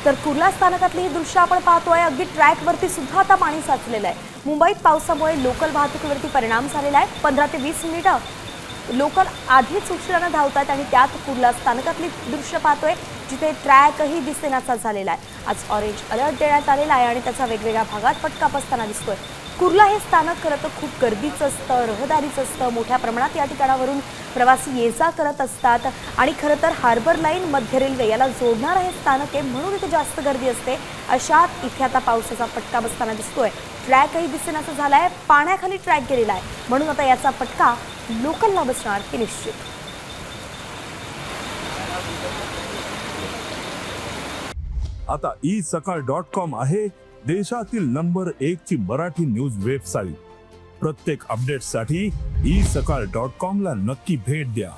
तर कुर्ला स्थानकातली ही दृश्य आपण पाहतोय. अगदी ट्रॅकवरती सुद्धा आता पाणी साचलेलं आहे. मुंबईत पावसामुळे लोकल वाहतुकीवरती परिणाम झालेला आहे. 15 ते 20 मिनिटं लोकल आधीच उशिराने धावतात आणि त्यात कुर्ला स्थानकातली दृश्य पाहतोय जिथे ट्रॅकही दिसेनासा झालेला आहे. आज ऑरेंज अलर्ट देण्यात आलेला आहे आणि त्याचा वेगवेगळ्या भागात फटका बसताना दिसतोय. कुर्ला हे स्थानक खरं तर खूप गर्दीचं असतं, रहदारीचं असतं. मोठ्या प्रमाणात या ठिकाणावरून प्रवासी ये जा करत असतात आणि खरं तर हार्बर लाईन मध्य रेल्वे याला जोडणारं हे स्थानक आहे, म्हणून इथे जास्त गर्दी असते. अशात इथे आता पावसाचा फटका बसताना दिसतोय. ट्रॅकही दिसेनासा झालाय, पाण्याखाली ट्रॅक गेलेला आहे, म्हणून आता याचा फटका लोकलला बसणार हे निश्चित. आता isakal.com आहे देशातील नंबर 1 ची मराठी न्यूज वेबसाईट. प्रत्येक अपडेटसाठी isakal.com ला नक्की भेट द्या.